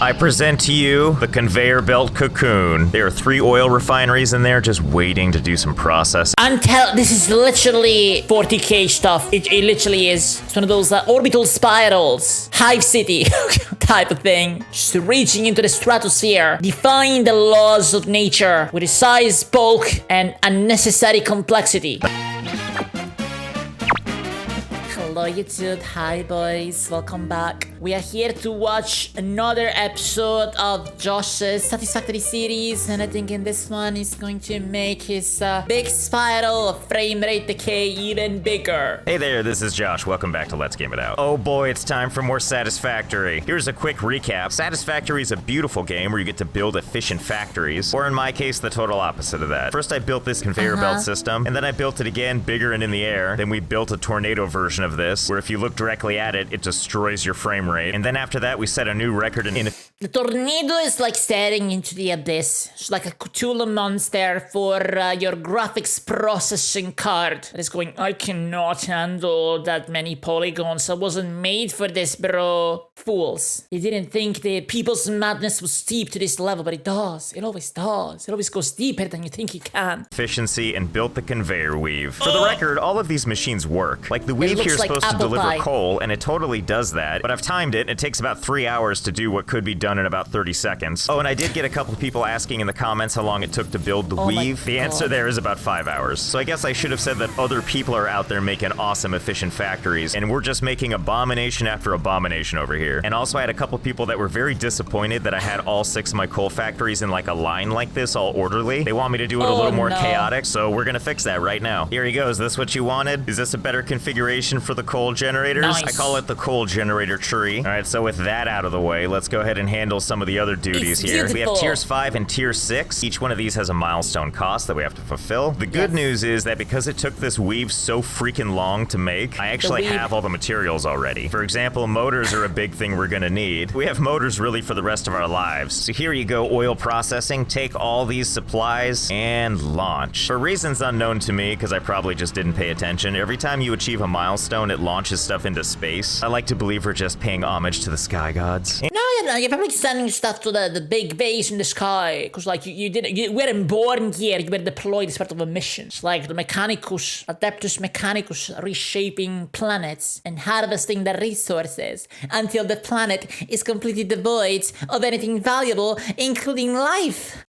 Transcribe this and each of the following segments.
I present to you the conveyor belt Coocoon. There are 3 oil refineries in there just waiting to do some processing. This is literally 40k stuff. It literally is. It's one of those orbital spirals, Hive City type of thing. Just reaching into the stratosphere, defying the laws of nature with its size, bulk, and unnecessary complexity. Hello YouTube, hi boys, welcome back. We are here to watch another episode of Josh's Satisfactory series, and I think in this one he's going to make his big spiral of frame rate decay even bigger. Hey there, this is Josh. Welcome back to Let's Game It Out. Oh boy, it's time for more Satisfactory. Here's a quick recap. Satisfactory is a beautiful game where you get to build efficient factories, or in my case, the total opposite of that. First I built this conveyor belt system, and then I built it again, bigger and in the air. Then we built a tornado version of this, where if you look directly at it, it destroys your frame rate. And then after that, we set a new record in The tornado is like staring into the abyss. It's like a Cthulhu monster for your graphics processing card that is going, I cannot handle that many polygons. I wasn't made for this, bro. Fools. They didn't think the people's madness was steep to this level, but it does. It always does. It always goes deeper than you think it can. efficiency and built the conveyor weave. For the record, all of these machines work. Like the weave looks here is like supposed to apple deliver pie. coal, and it totally does that. But I've timed it, and it takes about 3 hours to do what could be done in about 30 seconds. Oh, and I did get a couple of people asking in the comments how long it took to build the Oh my weave. The answer God. there is about 5 hours. So I guess I should have said that other people are out there making awesome, efficient factories, and we're just making abomination after abomination over here. And also I had a couple people that were very disappointed that I had all 6 of my coal factories in like a line like this, all orderly. They want me to do it a little more no. chaotic, so we're gonna fix that right now. Here he goes. Is this what you wanted? Is this a better configuration for the coal generators? Nice. I call it the coal generator tree. All right, so with that out of the way, let's go ahead and handle some of the other duties It's here. We have beautiful. tiers 5 and tier 6. Each one of these has a milestone cost that we have to fulfill. The good Yes. news is that because it took this weave so freaking long to make, I actually weave- have all the materials already. For example, motors are a big thing we're gonna need. We have motors really for the rest of our lives. So here you go, oil processing. Take all these supplies and launch. For reasons unknown to me, because I probably just didn't pay attention, every time you achieve a milestone, it launches stuff into space. I like to believe we're just paying homage to the sky gods. No, you're probably sending stuff to the big base in the sky. Because, like, you weren't born here. You were deployed as part of a mission. It's like the Mechanicus, Adeptus Mechanicus, reshaping planets and harvesting the resources until the planet is completely devoid of anything valuable, including life.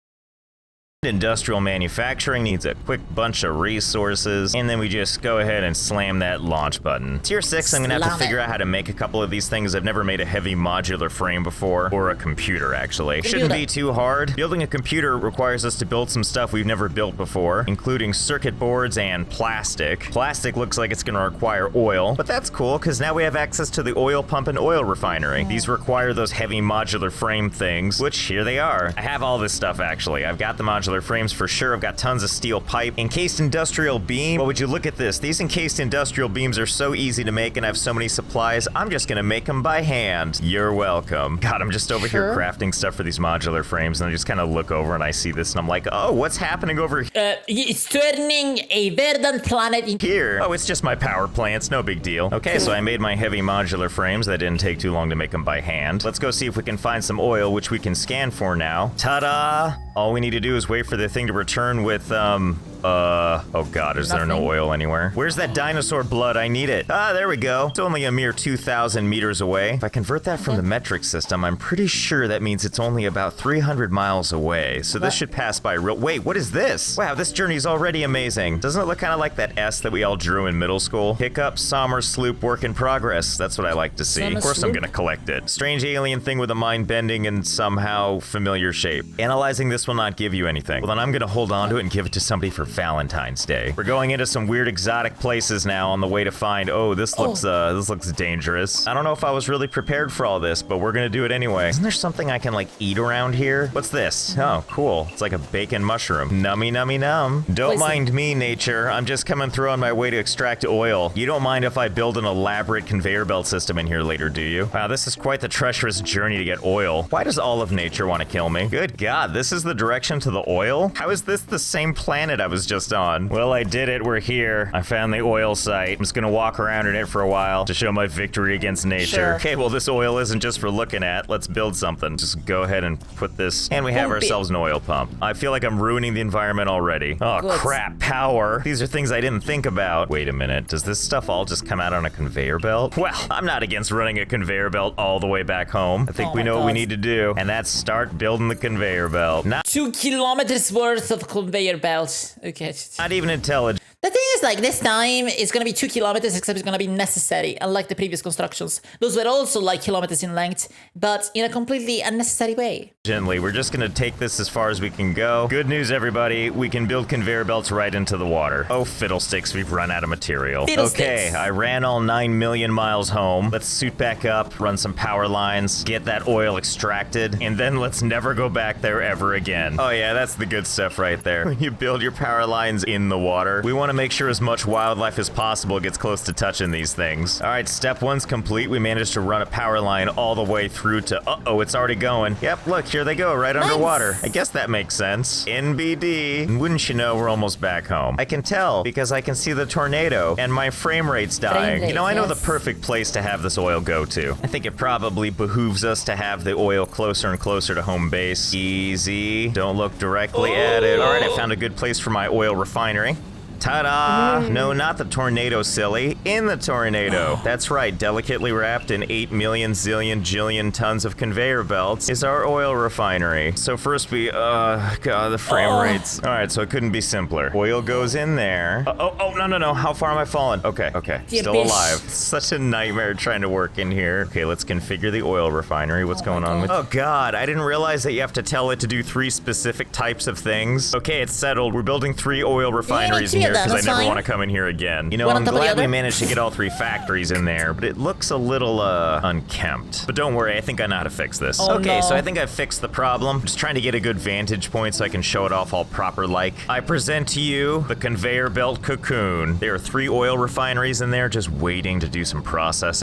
Industrial manufacturing needs a quick bunch of resources, and then we just go ahead and slam that launch button. Tier 6, I'm gonna have to Slam figure it. out how to make a couple of these things. I've never made a heavy modular frame before, or a computer actually. Shouldn't be too hard. Building a computer requires us to build some stuff we've never built before, including circuit boards and plastic. Plastic looks like it's gonna require oil, but that's cool, because now we have access to the oil pump and oil refinery. These require those heavy modular frame things, which here they are. I have all this stuff actually. I've got the modular frames for sure. I've got tons of steel pipe. Encased industrial beam. Well, would you look at this? These encased industrial beams are so easy to make, and I have so many supplies. I'm just gonna make them by hand. You're welcome. God, I'm just over here crafting stuff for these modular frames, and I just kind of look over and I see this, and I'm like, oh, what's happening over It's turning a verdant planet into... here? Oh, it's just my power plants, no big deal. Okay, so I made my heavy modular frames. That didn't take too long to make them by hand. Let's go see if we can find some oil, which we can scan for now. Ta-da! All we need to do is wait for the thing to return with, oh god, is there no Nothing. oil anywhere? Where's that dinosaur blood? I need it. Ah, there we go. It's only a mere 2,000 meters away. If I convert that from the metric system, I'm pretty sure that means it's only about 300 miles away. So this should pass by real... Wait, what is this? Wow, this journey is already amazing. Doesn't it look kind of like that S that we all drew in middle school? Pickup, Sommer, Sloop, work in progress. That's what I like to see. Sommer Of course I'm Sloop? gonna collect it. Strange alien thing with a mind bending and somehow familiar shape. Analyzing this will not give you anything. Well, then I'm gonna hold on to it and give it to somebody for Valentine's Day. We're going into some weird exotic places now on the way to find, oh, this looks dangerous. I don't know if I was really prepared for all this, but we're gonna do it anyway. Isn't there something I can like eat around here? What's this? Oh, cool. It's like a bacon mushroom. Nummy nummy num. Don't Poison. mind me, nature. I'm just coming through on my way to extract oil. You don't mind if I build an elaborate conveyor belt system in here later, do you? Wow, this is quite the treacherous journey to get oil. Why does all of nature want to kill me? Good God, this is the direction to the oil? How is this the same planet I was was just on. Well, I did it. We're here. I found the oil site. I'm just gonna walk around in it for a while to show my victory against nature. Sure. Okay, well, this oil isn't just for looking at. Let's build something. Just go ahead and put this, and we have ourselves an oil pump. I feel like I'm ruining the environment already. Oh, Good. crap. Power. These are things I didn't think about. Wait a minute. Does this stuff all just come out on a conveyor belt? Well, I'm not against running a conveyor belt all the way back home. I think we know what we need to do, and that's start building the conveyor belt. Not 2 kilometers worth of conveyor belts. Okay. Not even intelligent. The thing is, like, this time it's gonna be 2 kilometers, except it's gonna be necessary, unlike the previous constructions. Those were also like kilometers in length, but in a completely unnecessary way. Gently, we're just gonna take this as far as we can go. Good news, everybody. We can build conveyor belts right into the water. Oh, fiddlesticks, we've run out of material. Fiddlesticks. Okay, I ran all 9 million miles home. Let's suit back up, run some power lines, get that oil extracted, and then let's never go back there ever again. Oh yeah, that's the good stuff right there. When you build your power lines in the water, we want to make sure as much wildlife as possible gets close to touching these things. All right, step 1's complete. We managed to run a power line all the way through to, uh-oh, it's already going. Yep, look, here they go, right underwater. I guess that makes sense. NBD. And wouldn't you know, we're almost back home. I can tell because I can see the tornado and my frame rate's dying. You know, I know the perfect place to have this oil go to. I think it probably behooves us to have the oil closer and closer to home base. Easy. Don't look directly at it. All right, I found a good place for my oil refinery. Ta-da! No, not the tornado, silly. In the tornado. That's right, delicately wrapped in 8 million zillion jillion tons of conveyor belts is our oil refinery. So first we, God, the frame rates. All right, so it couldn't be simpler. Oil goes in there. No. How far am I falling? Okay. Still alive. Such a nightmare trying to work in here. Okay, let's configure the oil refinery. What's going on with... Oh, God, I didn't realize that you have to tell it to do 3 specific types of things. Okay, it's settled. We're building 3 oil refineries in here. Because I never want to come in here again. You know, I'm glad we managed to get all 3 factories in there, but it looks a little, unkempt. But don't worry, I think I know how to fix this. Okay, so I think I've fixed the problem. Just trying to get a good vantage point so I can show it off all proper-like. I present to you the conveyor belt Coocoon. There are 3 oil refineries in there just waiting to do some processing.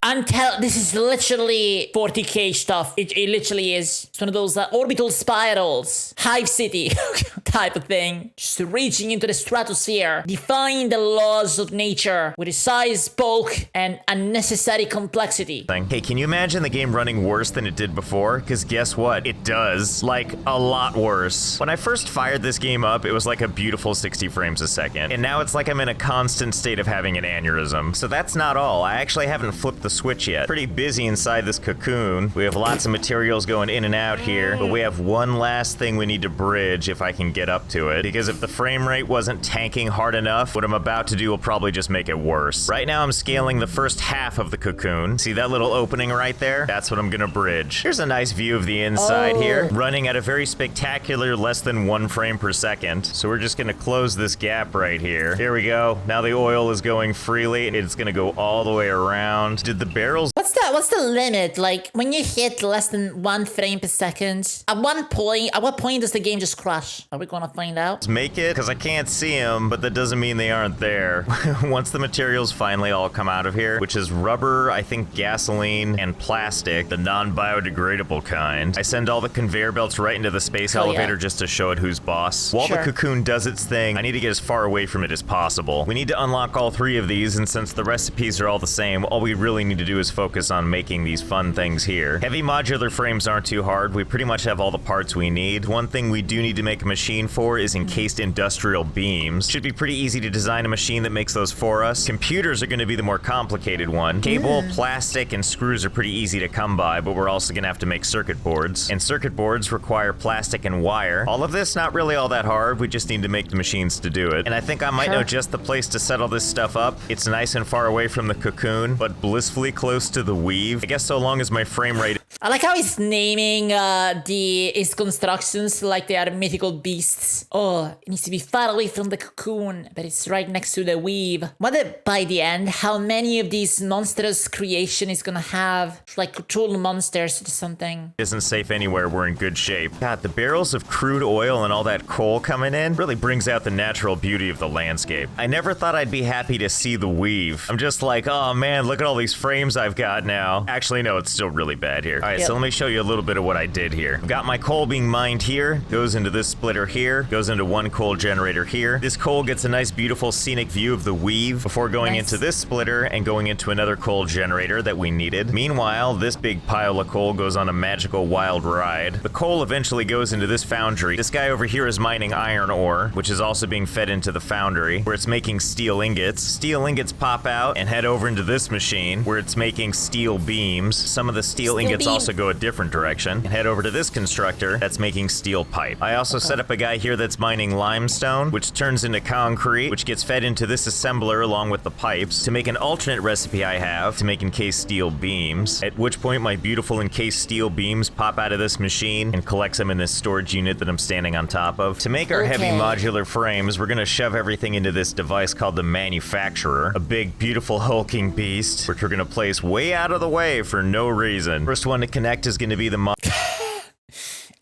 This is literally 40K stuff. It literally is. It's one of those orbital spirals, Hive City type of thing. Just reaching into the stratosphere, defying the laws of nature with its size, bulk, and unnecessary complexity. Hey, can you imagine the game running worse than it did before? Because guess what? It does. Like, a lot worse. When I first fired this game up, it was like a beautiful 60 frames a second. And now it's like I'm in a constant state of having an aneurysm. So that's not all. I actually haven't flipped the switch yet. Pretty busy inside this cocoon. We have lots of materials going in and out here, but we have one last thing we need to bridge if I can get up to it. Because if the frame rate wasn't tanking hard enough, what I'm about to do will probably just make it worse. Right now I'm scaling the first half of the cocoon. See that little opening right there? That's what I'm gonna bridge. Here's a nice view of the inside here, running at a very spectacular less than 1 frame per second. So we're just gonna close this gap right here. Here we go. Now the oil is going freely. It's gonna go all the way around. Did the barrels... What's the limit? Like, when you hit less than 1 frame per second, at what point does the game just crash? Are we gonna find out? Make it? Because I can't see them, but that doesn't mean they aren't there. Once the materials finally all come out of here, which is rubber, I think gasoline, and plastic, the non-biodegradable kind, I send all the conveyor belts right into the space elevator just to show it who's boss. While the cocoon does its thing, I need to get as far away from it as possible. We need to unlock all 3 of these, and since the recipes are all the same, all we really need to do is focus on making these fun things here. Heavy modular frames aren't too hard. We pretty much have all the parts we need. One thing we do need to make a machine for is encased industrial beams. Should be pretty easy to design a machine that makes those for us. Computers are going to be the more complicated one. Cable, plastic, and screws are pretty easy to come by, but we're also going to have to make circuit boards. And circuit boards require plastic and wire. All of this not really all that hard. We just need to make the machines to do it. And I think I might know just the place to settle this stuff up. It's nice and far away from the cocoon, but blissfully close to the weave. I guess so long as my frame rate... I like how he's naming his constructions like they are mythical beasts. Oh, it needs to be far away from the cocoon, but it's right next to the weave. Wonder by the end how many of these monstrous creation is gonna have like control monsters or something. Isn't safe anywhere, we're in good shape. God, the barrels of crude oil and all that coal coming in really brings out the natural beauty of the landscape. I never thought I'd be happy to see the weave. I'm just like, oh man, look at all these frames I've got now. Actually, no, it's still really bad here. right, so let me show you a little bit of what I did here. I've got my coal being mined here, goes into this splitter here, goes into one coal generator here. This coal gets a nice, beautiful scenic view of the weave before going into this splitter and going into another coal generator that we needed. Meanwhile, this big pile of coal goes on a magical wild ride. The coal eventually goes into this foundry. This guy over here is mining iron ore, which is also being fed into the foundry, where it's making steel ingots. Steel ingots pop out and head over into this machine, where it's making steel beams. Some of the steel ingots also go a different direction and head over to this constructor that's making steel pipe. I also set up a guy here that's mining limestone, which turns into concrete, which gets fed into this assembler along with the pipes to make an alternate recipe I have to make encased steel beams, at which point my beautiful encased steel beams pop out of this machine and collects them in this storage unit that I'm standing on top of. To make our heavy modular frames, we're gonna shove everything into this device called the manufacturer, a big, beautiful, hulking beast, which we're gonna place way out of the way for no reason. First one to connect is gonna be the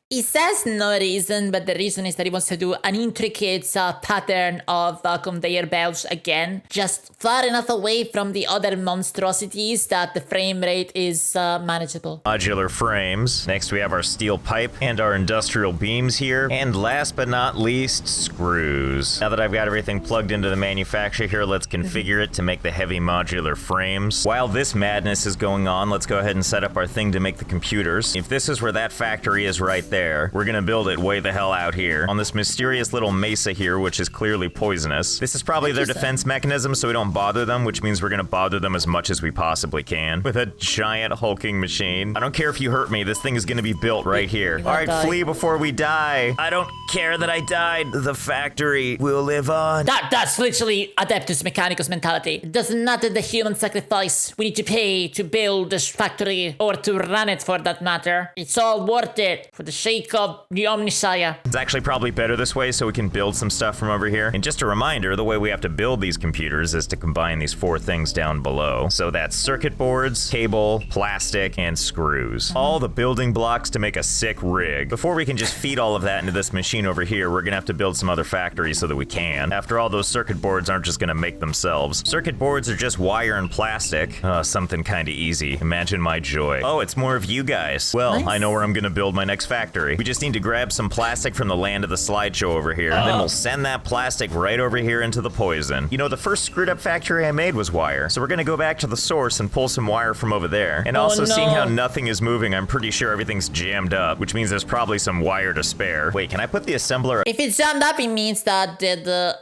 He says no reason, but the reason is that he wants to do an intricate pattern of conveyor belts again, just far enough away from the other monstrosities that the frame rate is manageable. Modular frames. Next we have our steel pipe and our industrial beams here. And last but not least, screws. Now that I've got everything plugged into the manufacturer here, let's configure it to make the heavy modular frames. While this madness is going on, let's go ahead and set up our thing to make the computers. If this is where that factory is right there, we're gonna build it way the hell out here on this mysterious little mesa here, which is clearly poisonous. This is probably their defense mechanism, so we don't bother them, which means we're gonna bother them as much as we possibly can with a giant hulking machine. I don't care if you hurt me, this thing is gonna be built right here. All right, flee before we die. I don't care that I died. The factory will live on. That's literally Adeptus Mechanicus mentality. It doesn't matter the human sacrifice we need to pay to build this factory or to run it for that matter. It's all worth it for the sake of the Omnisaya. It's actually probably better this way so we can build some stuff from over here. And just a reminder, the way we have to build these computers is to combine these 4 things down below. So that's circuit boards, cable, plastic, and screws. All the building blocks to make a sick rig. Before we can just feed all of that into this machine over here, we're gonna have to build some other factories so that we can. After all, those circuit boards aren't just gonna make themselves. Circuit boards are just wire and plastic. Something kinda easy. Imagine my joy. Oh, it's more of you guys. Well, I know where I'm gonna build my next factory. We just need to grab some plastic from the land of the slideshow over here, and then we'll send that plastic right over here into the poison. You know, the first screwed up factory I made was wire, so we're gonna go back to the source and pull some wire from over there. And also seeing how nothing is moving, I'm pretty sure everything's jammed up, which means there's probably some wire to spare. Wait, can I put the assembler? If it's jammed up, it means that the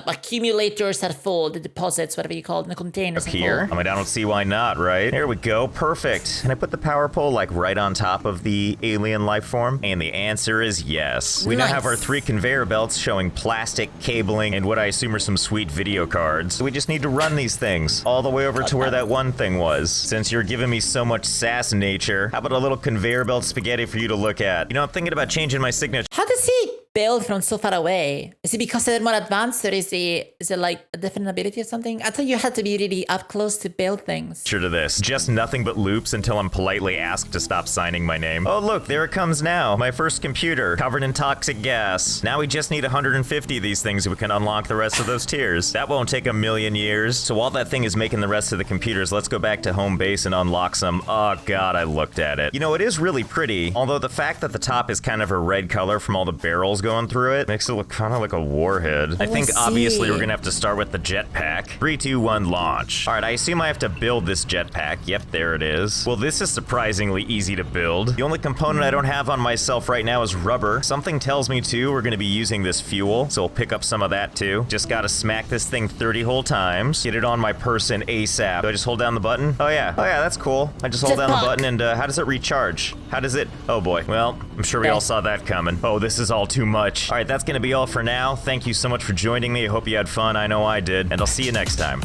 accumulators are full, the deposits, whatever you call it, in the containers Up here? full. I mean, I don't see why not, right? There we go, perfect. Can I put the power pole like right on top of the alien life form? And the answer is yes. We now have our 3 conveyor belts showing plastic, cabling, and what I assume are some sweet video cards. So we just need to run these things all the way over to where that one thing was. Since you're giving me so much sass nature, how about a little conveyor belt spaghetti for you to look at? You know, I'm thinking about changing my signature. How does he build from so far away? Is it because they're more advanced, or is it like a different ability or something? I thought you had to be really up close to build things. Sure to this. Just nothing but loops until I'm politely asked to stop signing my name. Oh look, there it comes now. My first computer, covered in toxic gas. Now we just need 150 of these things so we can unlock the rest of those tiers. That won't take a million years. So while that thing is making the rest of the computers, let's go back to home base and unlock some. Oh god, I looked at it. You know, it is really pretty, although the fact that the top is kind of a red color from all the barrels going through it makes it look kind of like a warhead. I think obviously we're gonna have to start with the jetpack. 3, 2, 1, launch. All right, I assume I have to build this jetpack. Yep, there it is. Well, this is surprisingly easy to build. The only component I don't have on myself right now is rubber. Something tells me too we're gonna be using this fuel, so we'll pick up some of that too. Just gotta smack this thing 30 whole times. Get it on my person ASAP. Do I just hold down the button? Oh yeah, that's cool. I just hold down the button and how does it recharge? How does it? Oh boy, well, I'm sure we all saw that coming. Oh, this is all too much. All right, that's gonna be all for now. Thank you so much for joining me. I hope you had fun. I know I did. And I'll see you next time.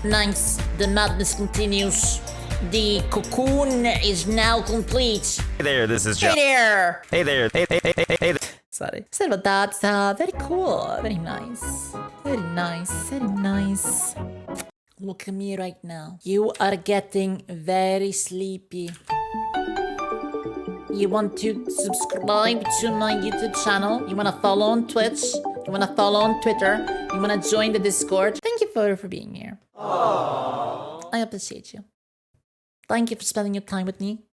Nice. The madness continues. The cocoon is now complete. Hey there, this is John. Hey there. Hey there. Hey there. Sorry. Sorry about that. Very cool. Very nice. Very nice. Very nice. Look at me right now. You are getting very sleepy. You want to subscribe to my YouTube channel? You want to follow on Twitch? You want to follow on Twitter? You want to join the Discord? Thank you for being here. Aww. I appreciate you. Thank you for spending your time with me.